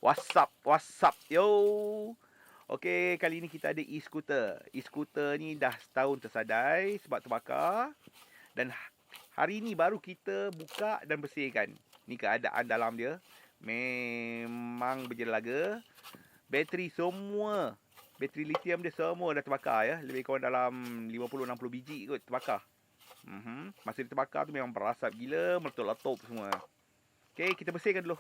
What's up, yo. Okey, kali ni kita ada e-scooter. E-scooter ni dah setahun tersadai sebab terbakar. Dan hari ni baru kita buka dan bersihkan. Ni keadaan dalam dia. Memang berjelaga. Bateri semua, bateri lithium dia semua dah terbakar ya. Lebih kurang dalam 50-60 biji kot terbakar. Masa dia terbakar tu memang berasap gila, meletup-letup semua. Okey, kita bersihkan dulu.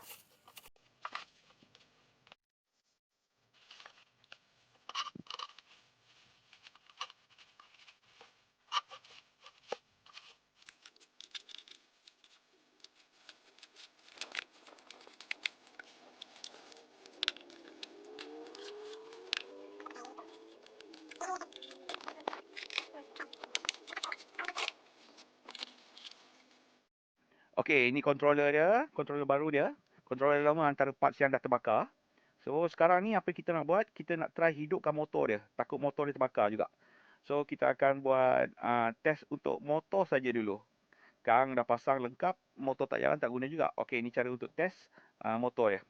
Okey, ini controller dia, controller baru dia. Controller lama antara parts yang dah terbakar. So, sekarang ni apa kita nak buat? Kita nak try hidupkan motor dia. Takut motor dia terbakar juga. So, kita akan buat test untuk motor saja dulu. Kang dah pasang lengkap, motor tak jalan tak guna juga. Okey, ini cara untuk test motor dia.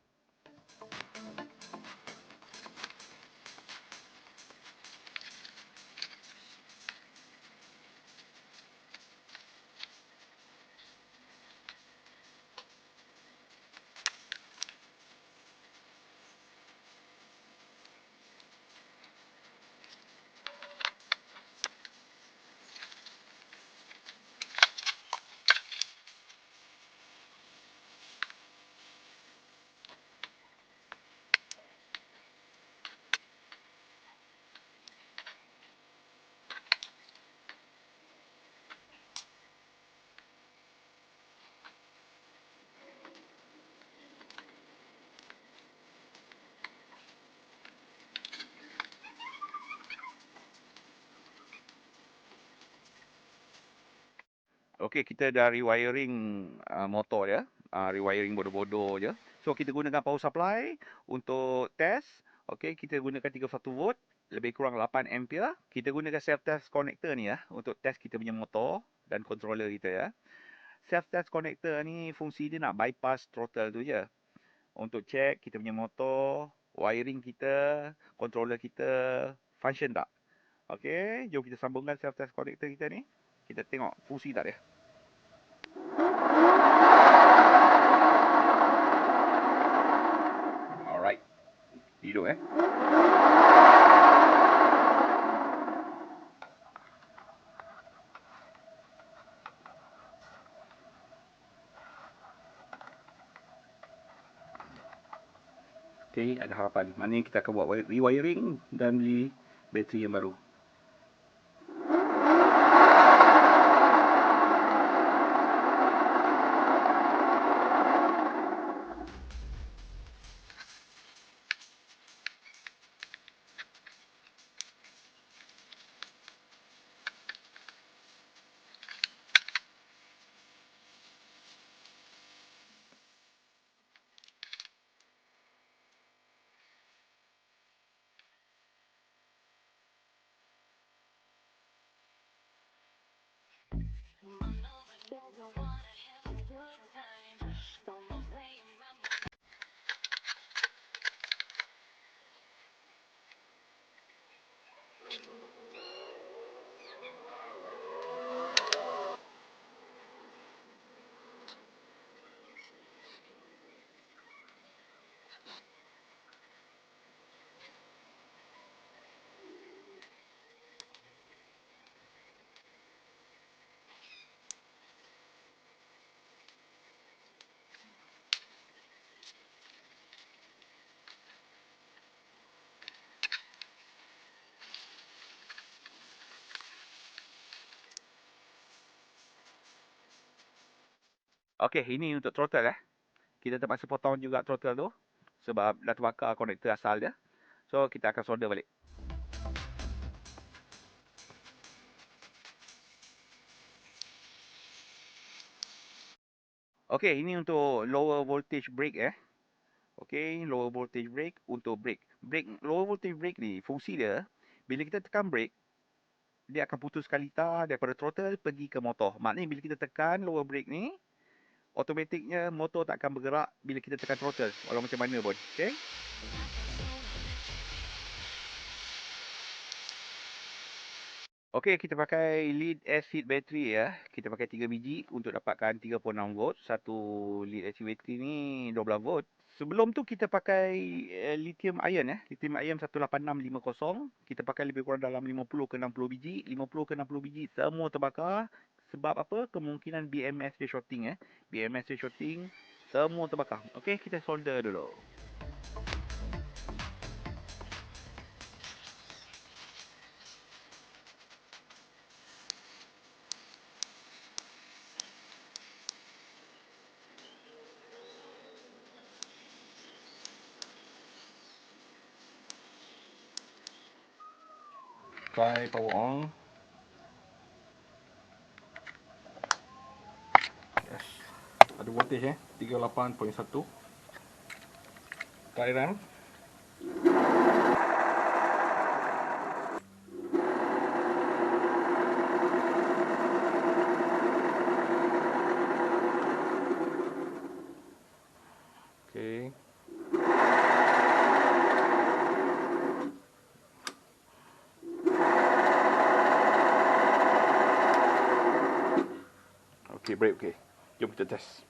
Okey, kita dah rewiring motor dia. Rewiring bodoh-bodoh je. So, kita gunakan power supply untuk test. Okey, kita gunakan 31 volt. Lebih kurang 8 ampere. Kita gunakan self-test connector ni ya. Untuk test kita punya motor dan controller kita ya. Self-test connector ni fungsi dia nak bypass throttle tu je. Untuk check kita punya motor, wiring kita, controller kita, function tak. Okey, jom kita sambungkan self-test connector kita ni. Kita tengok fungsi tak dia. Alright. Hidup Okey, ada harapan. Maknanya kita akan buat rewiring dan beli bateri yang baru. Okey, ini untuk throttle Kita terpaksa potong juga throttle tu sebab dah terbakar konektor asal dia. So, kita akan solder balik. Okey, ini untuk lower voltage brake Okey, lower voltage brake untuk brake. Lower voltage brake ni fungsi dia bila kita tekan brake dia akan putuskan litar daripada throttle pergi ke motor. Maknanya bila kita tekan lower brake ni, automatiknya motor tak akan bergerak bila kita tekan throttle, walau macam mana pun. Okay? Okey, kita pakai lead acid battery ya. Kita pakai 3 biji untuk dapatkan 36 volt. Satu lead acid battery ni 12 volt. Sebelum tu kita pakai lithium ion ya. Lithium ion 18650. Kita pakai lebih kurang dalam 50 ke 60 biji. 50 ke 60 biji semua terbakar. Sebab apa? Kemungkinan BMS dia shorting ya. BMS dia shorting, semua terbakar. Okey, kita solder dulu. Try power on. Yes. Ada voltage 38.1. Try run. Okay. Okay, break okay. Jom kita test.